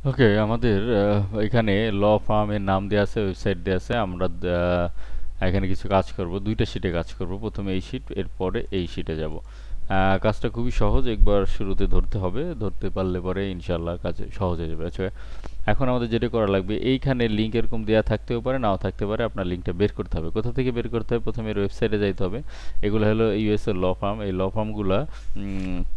ওকে, আমাদের এখানে ল ফার্মের নাম দেওয়া আছে, ওয়েবসাইট দেওয়া আছে। আমরা এখানে কিছু কাজ করব, দুইটা শিটে কাজ করব। প্রথমে এই শিট, এরপরে এই শিটে যাব। কাজটা খুবই সহজ, একবার শুরুতে ধরতে হবে, ধরতে পারলে পরে ইনশাল্লাহ কাজ সহজ হয়ে যাবে। আচ্ছা, এখন আমাদের যেটা করা লাগবে, এইখানে লিঙ্ক এরকম দেওয়া থাকতেও পারে, নাও থাকতে পারে। আপনার লিঙ্কটা বের করতে হবে। কোথা থেকে বের করতে হবে? প্রথমে ওয়েবসাইটে যাইতে হবে। এগুলো হলো ইউএস এর ল ফার্ম। এই ল ফার্মগুলা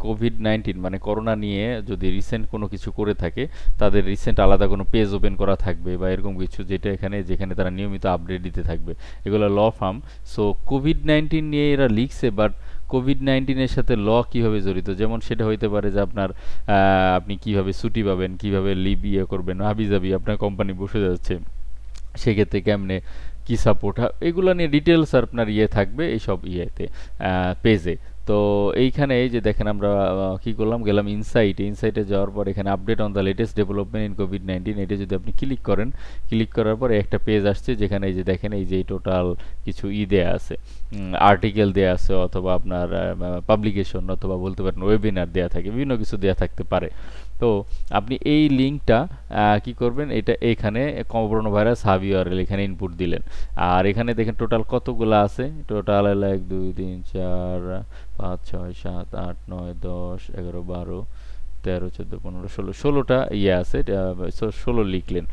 কোভিড-19 মানে করোনা নিয়ে যদি রিসেন্ট কোনো কিছু করে থাকে, তাদের রিসেন্ট আলাদা কোনো পেজ ওপেন করা থাকবে বা এরকম কিছু, যেটা এখানে যেখানে তারা নিয়মিত আপডেট দিতে থাকবে, এগুলো ল ফার্ম। সো কোভিড-19 নিয়ে এরা লিখছে, বাট কোভিড-19 সাথে ল কিভাবে জড়িত, যেমন সেটা হইতে পারে যে আপনার আপনি কিভাবে ছুটি পাবেন, কিভাবে লিভ ইয়ে করবেন, হাবিজাবি আপনার কোম্পানি বসে যাচ্ছে, সেক্ষেত্রে কেমনে কি সাপোর্ট, এগুলো নিয়ে ডিটেলস আপনার ইয়ে থাকবে এইসব ইয়েতে, পেজে। তো এইখানে এই যে দেখেন, আমরা কি করলাম, গেলাম ইনসাইটে। ইনসাইটে যাওয়ার পর এখানে update on the latest development in COVID-19, এটা যদি আপনি ক্লিক করেন, ক্লিক করার পরে একটা পেজ আসছে, যেখানে এই যে দেখেন, এই যে টোটাল কিছু দেয়া আছে, আর্টিকেল দেয়া আছে, অথবা আপনার পাবলিকেশন, অথবা বলতে পারেন ওয়েবিনার দেয়া থাকে, বিভিন্ন কিছু দেয়া থাকতে পারে। তো আপনি এই লিঙ্কটা কি করবেন, এটা এখানে করোনা ভাইরাস হাব ইউআরএল এখানে ইনপুট দিলেন। আর এখানে দেখেন টোটাল কতগুলো আছে, টোটাল হলো 1 2 3 4 5 6 7 8 9 10 11 12 13 14 15 16, 16টা ইয়ে আছে। 16 লিখলেন।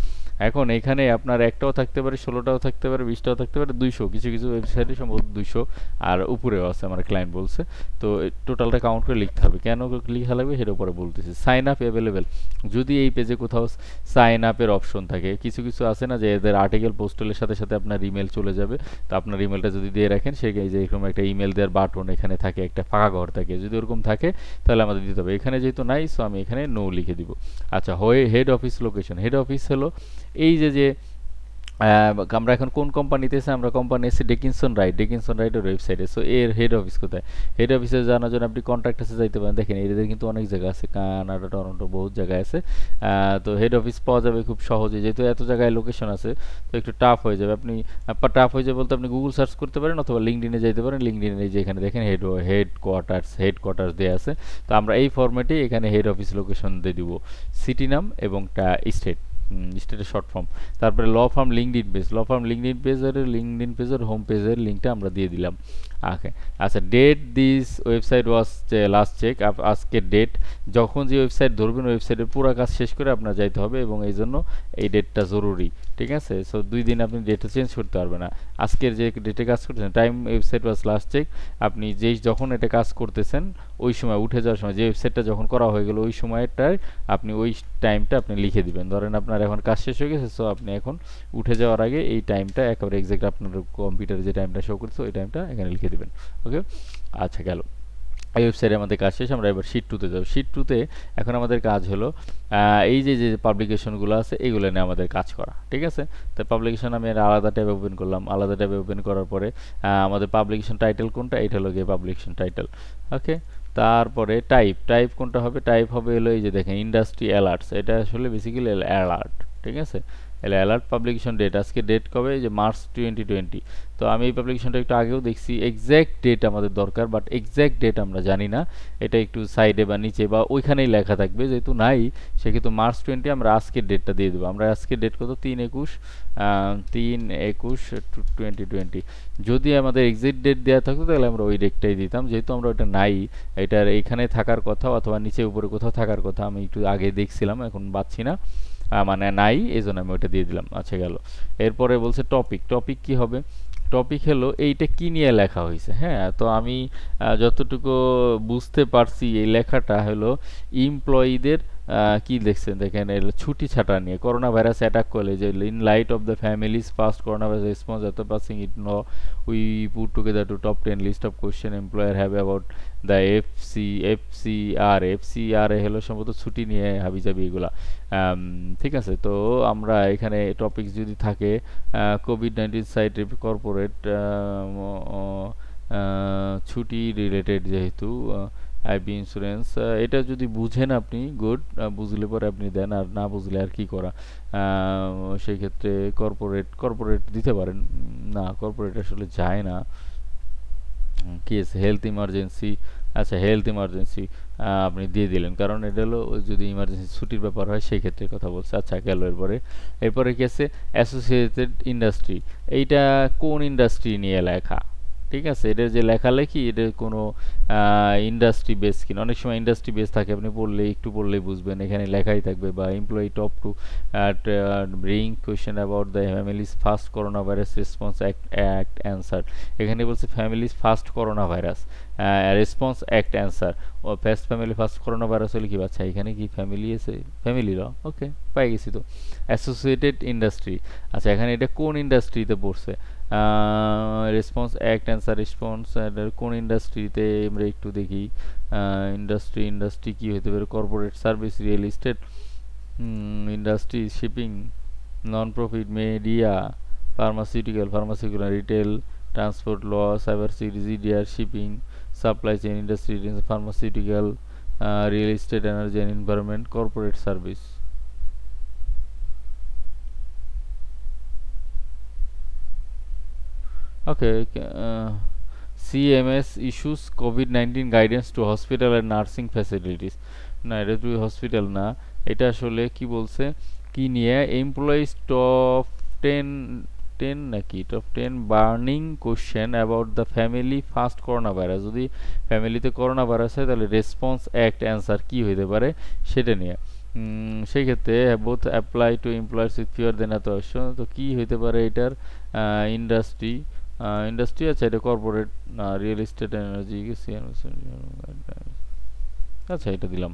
এখন এখানে আপনার একটাও থাকতে পারে, 16টাও থাকতে পারে, 20টাও থাকতে পারে, 200, কিছু কিছু ওয়েবসাইটে সম্ভবত 200 আর উপরেও আছে, আমার ক্লায়েন্ট বলছে। তো টোটালটা কাউন্ট করে লিখতে হবে। কেন লেখা লাগবে সেটা পরে বলতেছি। সাইন আপ অ্যাভেলেবেল, যদি এই পেজে কোথাও সাইন আপের অপশন থাকে, কিছু কিছু আছে না যে এদের আর্টিকেল পোস্টালের সাথে সাথে আপনার ইমেল চলে যাবে। তো আপনার ইমেলটা যদি দিয়ে রাখেন, সে যে এরকম একটা ইমেল দেওয়ার বাটন এখানে থাকে, একটা ফাঁকা ঘর থাকে, যদি ওরকম থাকে তাহলে আমাদের দিতে হবে। এখানে যেহেতু নাই, সো আমি এখানে নো লিখে দিব। আচ্ছা, হয়ে head office location. Head office হলো এই যে যে আমরা এখন কোন কোম্পানিতে আছি, আমরা কোম্পানি এসে ডেকিনসন রাইট, ডেকিনসন রাইটের ওয়েবসাইটে। সো এর হেড অফিস কোথায়? হেড অফিসে জানার জন্য আপনি কন্ট্যাক্ট আছে যাইতে পারেন। দেখেন এদের কিন্তু অনেক জায়গা আছে, কানাডা, টরন্টো, বহুত জায়গায় আছে। তো হেড অফিস পাওয়া যাবে খুব সহজে, যেহেতু এত জায়গায় লোকেশন আছে। তো একটু টাফ হয়ে যাবে। আপনি টাফ হয়ে যাবে বলতে, আপনি গুগল সার্চ করতে পারেন, অথবা লিঙ্কডিনে যাইতে পারেন। লিঙ্কডিনে যে এখানে দেখেন হেড কোয়ার্টার্স দেওয়া আছে। তো আমরা এই ফরম্যাটে এখানে হেড অফিস লোকেশন দিয়ে দিব, সিটি নাম এবং স্টেট, স্টেটের শর্ট ফর্ম। তারপরে law firm LinkedIn page, law firm LinkedIn পেজের হোম পেজের লিঙ্কটা আমরা দিয়ে দিলাম। ওকে। আচ্ছা, date this website was last check, আজকের ডেট, যখন যে ওয়েবসাইট ধরবেন ওয়েবসাইটের পুরো কাজ শেষ করে আপনার যাইতে হবে, এবং এই জন্য এই ডেটটা জরুরি। ঠিক আছে? সো 2 দিন আপনি ডেটটা চেঞ্জ করতে পারবেন না। আজকের যে ডেটে কাজ করতেছেন, time website was last check, আপনি যখন এটা কাজ করতেছেন ওই সময়, উঠে যাওয়ার সময়, যে ওয়েবসাইটটা যখন করা হয়ে গেল ওই সময়টায় আপনি ওই টাইমটা আপনি লিখে দিবেন। ধরেন আপনার এখন কাজ শেষ হয়ে গেছে, সো আপনি এখন উঠে যাওয়ার আগে এই টাইমটা একেবারে এক্সাক্ট আপনার কম্পিউটারে যে টাইমটা শো করছে ওই টাইমটা এখানে লিখে দিবেন। ওকে। আচ্ছা, গেল। এই ওয়েবসাইটে আমাদের কাজ শেষ। আমরা এবার শিট টুতে যাব। শিট টুতে এখন আমাদের কাজ হলো এই যে যে পাবলিকেশনগুলো আছে এগুলো নিয়ে আমাদের কাজ করা। ঠিক আছে? তো পাবলিকেশন আমি আলাদা ট্যাবে ওপেন করলাম। আলাদা ট্যাবে ওপেন করার পরে আমাদের পাবলিকেশন টাইটেল কোনটা, এটা হলো গিয়ে পাবলিকেশন টাইটেল। ওকে। তারপরে টাইপ কোনটা হবে, টাইপ হবে হলো এই যে দেখেন ইন্ডাস্ট্রি অ্যালার্টস, এটা আসলে বেসিক্যালি অ্যালার্ট। ঠিক আছে? এলে অ্যালার্ট পাবলিকেশন ডেট, আজকে ডেট কবে, যে মার্চ 2020। তো আমি এই পাবলিকেশনটা একটু আগেও দেখছি, এক্স্যাক্ট ডেট আমাদের দরকার, বাট এক্স্যাক্ট ডেট আমরা জানি না। এটা একটু সাইডে বা নিচে বা ওইখানেই লেখা থাকবে, যেহেতু নাই সেক্ষেত্রে মার্চ 20, আমরা আজকের ডেটটা দিয়ে দেবো। আমরা আজকের ডেট কত, 3/21/2020। যদি আমাদের এক্সাক্ট ডেট দেওয়া থাকতো তাহলে আমরা ওই ডেটটাই দিতাম, যেহেতু আমরা ওটা নাই, এটার এইখানে থাকার কথা অথবা নিচে উপরে কোথাও থাকার কথা, আমি একটু আগে দেখছিলাম, এখন পাচ্ছি না, মানে নাই, এই জন্য আমি ওইটা দিয়ে দিলাম। আচ্ছা, গেল। এরপরে বলছে টপিক কি হবে, টপিক হলো এইটা কি নিয়ে লেখা হয়েছে। হ্যাঁ, তো আমি যতটুকু বুঝতে পারছি এই লেখাটা হলো এমপ্লয়ীদের কি দেখছেন দেখেন, এর ছুটি ছাটা নিয়ে, করোনা ভাইরাস অ্যাটাক করলে যে in light of the families first corona virus response act passing it no we put together to top 10 list of question employer have about the FCR a হলো সম্ভবত ছুটি নিয়ে হাবিজাবি এগুলা। ঠিক আছে? তো আমরা এখানে টপিক যদি থাকে কোভিড-19 সাইট কর্পোরেট ছুটি রিলেটেড, যেহেতু আইবি ইন্স্যুরেন্স, এটা যদি বুঝেন আপনি গুড, বুঝলে পরে আপনি দেন, আর না বুঝলে আর কি করা। সেই ক্ষেত্রে কর্পোরেট দিতে পারেন। না, কর্পোরেট আসলে যায় না। কি আছে, হেলথ ইমার্জেন্সি। আচ্ছা, হেলথ ইমার্জেন্সি, আপনি দিয়ে দিলেন, কারণ এটা হলো যদি ইমার্জেন্সি ছুটির ব্যাপার হয় সেই ক্ষেত্রে কথা বলছে। আচ্ছা গেল। এরপরে এরপরে কি আছে, অ্যাসোসিয়েটেড ইন্ডাস্ট্রি। এইটা কোন ইন্ডাস্ট্রি নিয়ে লেখা? ঠিক আছে, এটা যে লেখালেখি এটা কোনো ইন্ডাস্ট্রি বেস কিনা। অনেক সময় ইন্ডাস্ট্রি বেস থাকে, আপনি পড়লে একটু পড়লেই বুঝবেন, এখানে লেখাই থাকবে বা employee top to bring question about the families first corona virus response act answer. এখানে বলছে families first corona virus response act answer. ও first family first corona virus হলে কি বাচ্চা, এখানে কি ফ্যামিলি আছে? ফ্যামিলি ল, ওকে পাই গেছি তো। অ্যাসোসিয়েটেড ইন্ডাস্ট্রি, আচ্ছা এখানে এটা কোন ইন্ডাস্ট্রিতে পড়ছে? রেসপন্স অ্যাক্ট অ্যান্সার রেসপন্স কোন ইন্ডাস্ট্রিতে আমরা একটু দেখি। ইন্ডাস্ট্রি কি হতে পারে? Corporate service, real estate, industry, shipping, non profit, media, pharmaceutical retail, transport, law, cyber security, GDR, shipping, supply chain, industry, pharmaceutical, real estate, energy and environment, corporate service. Okay, CMS issues কোভিড-19 guidance to hospital and nursing facilities. না, এটা তুই hospital না, এটা আসলে কি বলছে, কি নিয়ে? এমপ্লয়িজ টপ 10 10 নাকি top 10 burning question about the family first corona virus. যদি ফ্যামিলিতে করোনা ভাইরাস হয় তাহলে রেসপন্স অ্যাক্ট অ্যান্সার কি হইতে পারে সেটা নিয়ে। সেই ক্ষেত্রে both apply to employers with fewer than এত অবশ্য। তো কি হইতে পারে এটার? ইন্ডাস্ট্রি, ইন্ডাস্ট্রি আছে, এটা কর্পোরেট, রিয়েল এস্টেট, এনার্জি, আচ্ছা এটা দিলাম,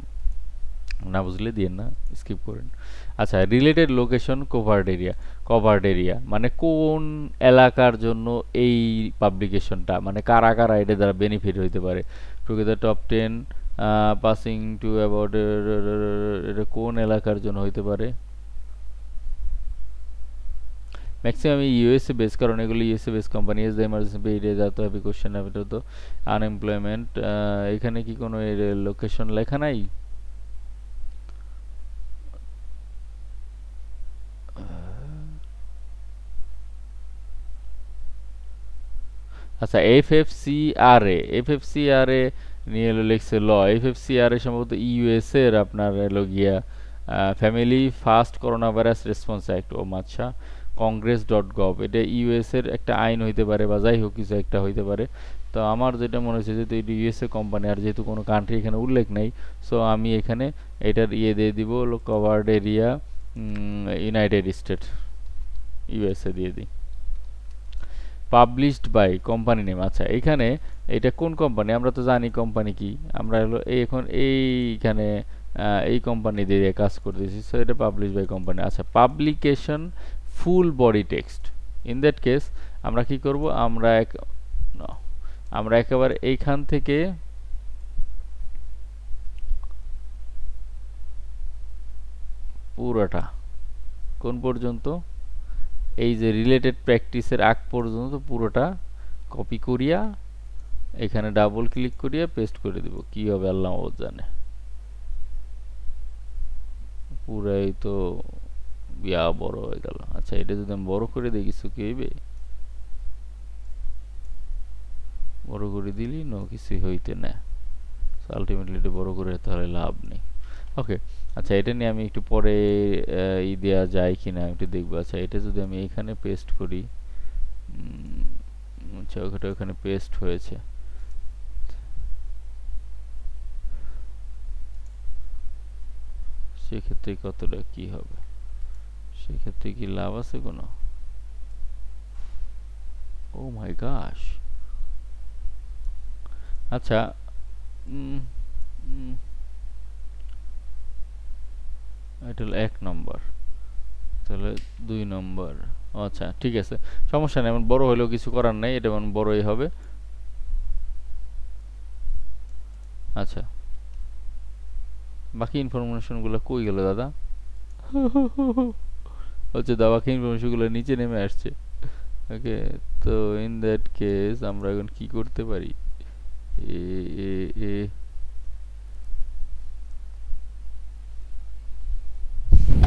না বুঝলে দিয়েন না, স্কিপ করেন। আচ্ছা, রিলেটেড লোকেশন কভার্ড এরিয়া মানে কোন এলাকার জন্য এই পাবলিকেশনটা, মানে কারা কারা এটা দ্বারা বেনিফিট হইতে পারে। Together top 10 passing to about, এটা কোন এলাকার জন্য হইতে পারে? ম্যাক্সিমাম ইউএসএ বেস, কারণ এগুলো USA base company. As the emergency paid age এত হ্যাভি কোশ্চেন হবে তো। আনএমপ্লয়মেন্ট, এখানে কি কোনো লোকেশন লেখা নাই? আচ্ছা, এফএফসিআরএ নিয়ে এলো লিখছে ল। এফএফসিআরএ সম্ভবত ইউএসএ এর আপনার এলো গিয়া family first corona virus response act. ও আচ্ছা, congress.gov, এটা ইউএস এর একটা আইন হইতে পারে বা যাই হোক কিছু একটা হইতে পারে। তো আমার যেটা মনে হচ্ছে যেহেতু এটা ইউএসএ কোম্পানি আর যেহেতু কোনো কান্ট্রি এখানে উল্লেখ নেই, সো আমি এখানে এটার ইয়ে দিয়ে দিব হলো covered area United state, USA দিয়ে দিই। পাবলিশড বাই কোম্পানি নেম, আচ্ছা এখানে এটা কোন কোম্পানি? আমরা তো জানি কোম্পানি কি, আমরা হলো এখন এইখানে এই কোম্পানি দিয়ে কাজ করতেছি, সো এটা পাবলিশ বাই কোম্পানি। আচ্ছা, publication full body text, in that case আমরা কি করব, আমরা একেবারে এইখান থেকে পুরোটা কোন পর্যন্ত, এই যে রিলেটেড প্র্যাকটিসের আগ পর্যন্ত পুরোটা কপি করিয়া এখানে ডাবল ক্লিক করিয়া পেস্ট করে দিব। কি হবে আল্লাহ ও জানে, পুরাই তো বিয়া বড় হয়ে গেল। আচ্ছা, এটা যদি আমি বড় করে দিই কিছু কি হইবে? বড় করে দিলি নো কিছুই হইতে না, আলটিমেটলি এটা বড় করে তাহলে লাভ নেই। ওকে, আচ্ছা এটা নিয়ে আমি একটু পরে ই দেওয়া যায় কিনা একটু দেখবো। আচ্ছা, এটা যদি আমি এখানে পেস্ট করি, আচ্ছা ওটা ওখানে পেস্ট হয়েছে। সেক্ষেত্রে কতটা কি হবে, সেক্ষেত্রে কি লাভ আছে কোনো? ও মাই গাশ, আচ্ছা এটা হলো 1 নম্বর, তাহলে 2 নম্বর। আচ্ছা ঠিক আছে, সমস্যা নেই, এমন বড় হলেও কিছু করার নাই, এটা এমন বড়ই হবে। আচ্ছা, বাকি ইনফরমেশনগুলো কই গেল দাদা? হচ্ছে দা বাকি ইনফরমেশনগুলো নিচে নেমে আসছে। ওকে, তো ইন দ্যাট কেস আমরা এখন কি করতে পারি? এ এ এ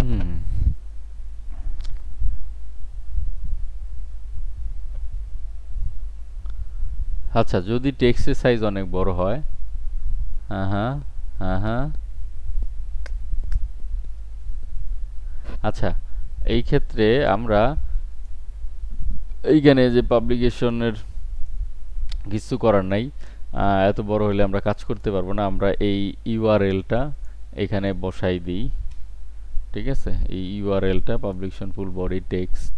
হুম, আচ্ছা যদি টেক্সটের সাইজ অনেক বড় হয়, হ্যাঁ হ্যাঁ, হ্যাঁ হ্যাঁ। আচ্ছা, এই ক্ষেত্রে আমরা এইখানে যে পাবলিকেশনের কিছু করার নাই, এত বড় হলে আমরা কাজ করতে পারবো না, আমরা এই ইউআরএলটা এখানে বসাই দিই। ঠিক আছে, এই ইউআরএলটা publication full body text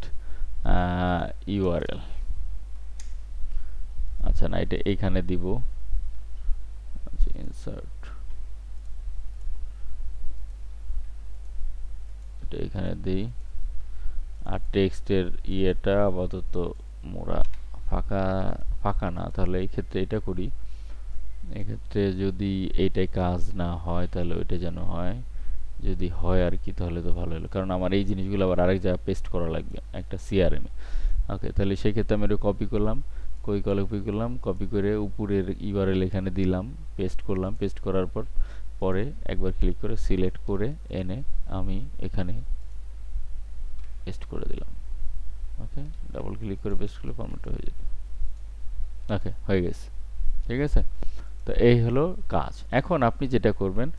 URL. আচ্ছা না, এটা এইখানে দিব। আচ্ছা, ইনসার্ট, এটা এখানে দিই। আর টেক্সটের ইয়েটা আপাতত মোরা ফাঁকা ফাঁকা না, তাহলে এই ক্ষেত্রে এটা করি। এক্ষেত্রে যদি এইটাই কাজ না হয় তাহলে ওইটা যেন হয়, যদি হয় আর কি তাহলে তো ভালো হলো, কারণ আমার এই জিনিসগুলো আবার আরেক জায়গায় পেস্ট করা লাগবে একটা সিআরএম এ। ওকে, তাহলে সেই ক্ষেত্রে আমি এটা কপি করলাম, কপি করলাম, কপি করে উপরের ইউআরএল এখানে দিলাম, পেস্ট করলাম, পেস্ট করার পর পরে একবার ক্লিক করে সিলেক্ট করে এনে আমি এখানে পেস্ট করে দিলাম। ওকে, ডাবল ক্লিক করে পেস্ট করলে ফরম্যাটটা হয়ে যেত। ওকে, হয়ে গেছে। ঠিক আছে, তো এই হলো কাজ। এখন আপনি যেটা করবেন,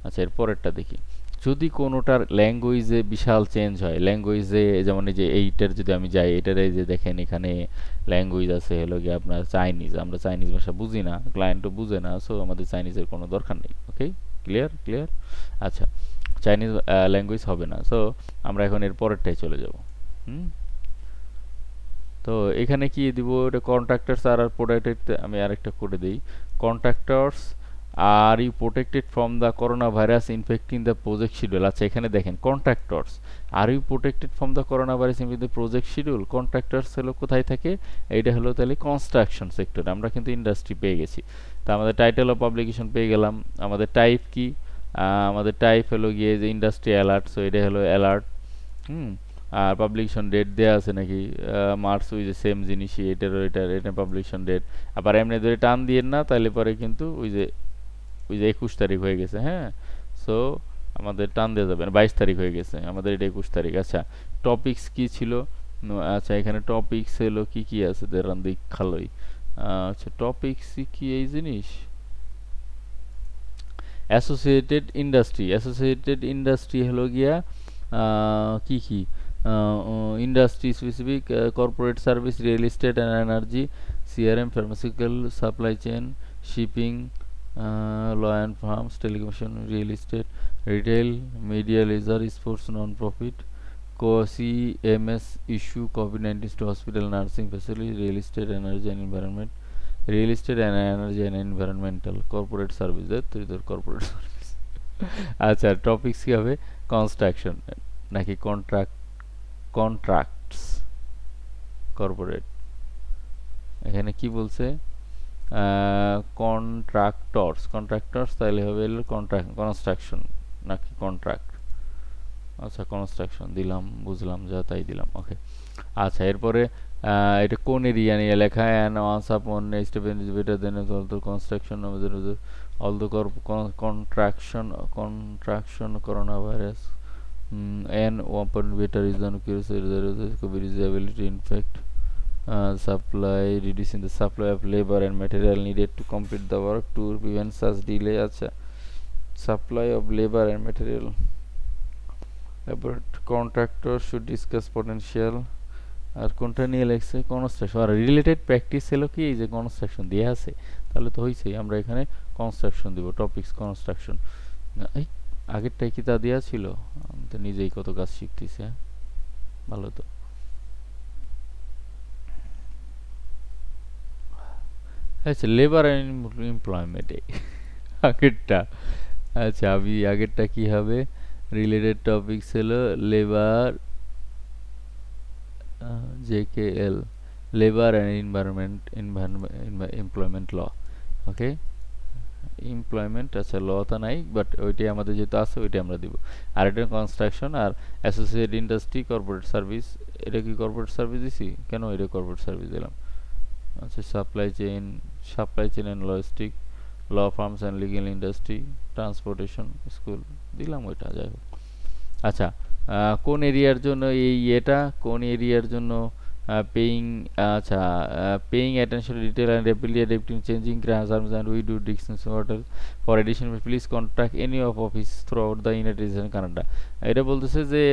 আচ্ছা এর পরেরটা দেখি। যদি কোনোটার ল্যাঙ্গুয়েজে বিশাল চেঞ্জ হয়, ল্যাঙ্গুয়েজে যেমন এই যে এইটার যদি আমি যাই, এটার এই যে দেখেন এখানে ল্যাঙ্গুয়েজ আছে হলো গিয়ে আপনার চাইনিজ, আমরা চাইনিজ ভাষা বুঝি না, ক্লায়েন্টও বুঝে না, সো আমাদের চাইনিজের কোনো দরকার নেই। ওকে, ক্লিয়ার ক্লিয়ার। আচ্ছা, চাইনিজ ল্যাঙ্গুয়েজ হবে না, সো আমরা এখন এর পরেরটাই চলে যাব। হুম, তো এখানে কি দিব, এটা কন্ট্রাক্টরস আর প্রোটেক্টেড, আমি আরেকটা করে দেই। Contractors are you protected from the corona virus infecting the project schedule. আচ্ছা, এখানে দেখেন contractors are you protected from the corona virus infecting the project schedule. Contractors হলো কোথায় থাকে, এইটা হলো তাহলে কনস্ট্রাকশন সেক্টর। আমরা কিন্তু ইন্ডাস্ট্রি পেয়ে গেছি, তো আমাদের টাইটেল অফ পাবলিকেশন পেয়ে গেলাম। আমাদের টাইপ কি, আমাদের টাইপ হলো গিয়ে যে ইন্ডাস্ট্রি অ্যালার্ট, সো এটা হলো অ্যালার্ট। হুম, আর পাবলিকেশন ডেট দেওয়া আছে নাকি, মার্চ, ওই যে সেম জিনিসই, এটা পাবলিকেশন ডেট। আবার এমনি ধরে টান দিয়ে না, তাহলে পরে কিন্তু ওই যে 21 তারিখ হয়ে গেছে। হ্যাঁ, সো আমাদের টান দেওয়া যাবে না, 22 তারিখ হয়ে গেছে, আমাদের এটা 21 তারিখ। আচ্ছা, টপিকস কি ছিল, আচ্ছা এখানে টপিকস হলো কি কি আছে দেরান দিক খালোই। আচ্ছা, টপিকস কি এই জিনিস, অ্যাসোসিয়েটেড ইন্ডাস্ট্রি হলো গিয়া কি কি, industry specific, corporate service, real estate and energy, CRM, pharmaceutical, supply chain, shipping, law and firms, telecommunication, real estate, retail, media, leisure, sports, non profit, CMS issue, কোভিড-19 to hospital, nursing facility, real estate, energy and environment, real estate and energy and environmental, corporate service, তোর corporate service. আচ্ছা, topics কি হবে, construction নাকি contracts, corporate. এখানে কি বলছে, contractors তাহলে হবে কনস্ট্রাকশন নাকি কন্ট্রাক্ট। আচ্ছা, কনস্ট্রাকশন দিলাম, বুঝলাম, যা তাই দিলাম। ওকে, আচ্ছা এরপরে এটা কোন এরিয়া নিয়ে লেখা, and once upon stepping is better than all the construction all the contraction corona virus, and open better is the COVID is the ability to infect, supply, reducing the supply of labor and material needed to complete the work to prevent such delay. আচ্ছা, supply of labor and material, about contractors should discuss potential, আর কোনটা নিয়ে লেখছে, construction আর related practice হলো কি, এই যে construction দেওয়া আছে, তাহলে তো হয়েছেই, আমরা এখানে কনস্ট্রাকশন দিব, টপিকস কনস্ট্রাকশন। এই আগেরটাই কি তা দেওয়া ছিল, আমি তো নিজেই কত কাজ শিখতেছি। হ্যাঁ, ভালো তো। আচ্ছা, লেবার অ্যান্ড এমপ্লয়মেন্টে আগেরটা। আচ্ছা, আমি আগেরটা কি হবে, রিলেটেড টপিকস হলো labour, JKL, labour and employment law. Okay, employment, আচ্ছা লতা নাই, বাট ওইটাই আমাদের যেহেতু আছে ওইটাই আমরা দিব। আর এটা কনস্ট্রাকশন, আর অ্যাসোসিয়েট ইন্ডাস্ট্রি, কর্পোরেট সার্ভিস। এটা কি কর্পোরেট সার্ভিস দিছি কেন, এটা কর্পোরেট সার্ভিস দিলাম। আচ্ছা, supply chain and logistic, law firms and legal industry, transportation, school দিলাম, ওইটা যাই হোক। আচ্ছা, কোন এরিয়ার জন্য এই এটা, কোন এরিয়ার জন্য পেইং, আচ্ছা, paying attention detail and rapidly adapting changing terms and we do discuss hotel for edition please contact any of office throughout the United States and Canada. এটা বলতেছে যে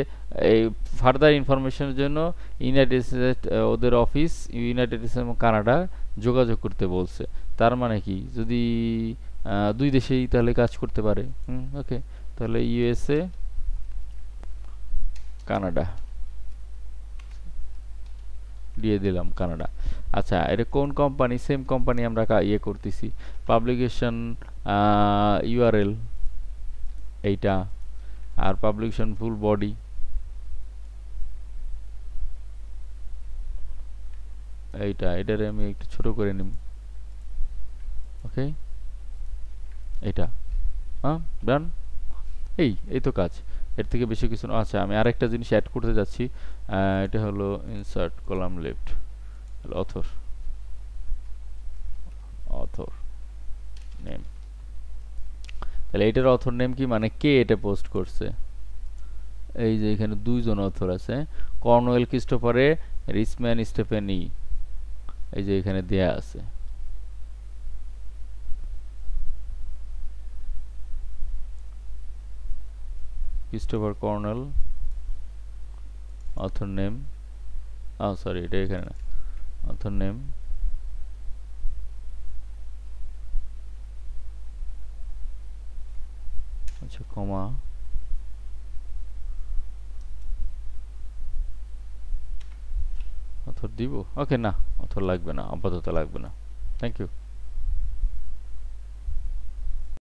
এই ফার্দার ইনফরমেশনের জন্য ইউনাইটেড স্টেট ওদের office United States এবং Canada যোগাযোগ করতে বলছে। তার মানে কি, যদি দুই দেশেই তাহলে কাজ করতে পারে। ওকে, তাহলে ইউএসএ, কানাডা দিয়ে দিলাম, কানাডা। আচ্ছা, এটা কোন কোম্পানি? সেম কোম্পানি আমরা ইয়ে করতেছি, পাবলিকেশন ইউআরএল এইটা, আর পাবলিকেশন ফুল বডি এইটা। এটারে আমি একটু ছোট করে নিব। ওকে, এইটা, হ্যাঁ, ডান। এই তো কাজ, এর থেকে বেশি কিছু না। আচ্ছা, আমি আরেকটা জিনিস অ্যাড করতে যাচ্ছি, এটা হলো insert column left author, author name. তাহলে এটার অথর নেম কি, মানে কে এটা পোস্ট করছে? এই যে এখানে দুইজন অথর আছে, কর্নওয়েল ক্রিস্টোফারে, রিচম্যান স্টেফেনি, এই যে এখানে দেয়া আছে। Christopher colonel, author name, sorry এটা এখানে না, অথর নেম, আচ্ছা, কমা, অথর দিব? ওকে, না অথর লাগবে না, আপাতত লাগবে না। Thank you.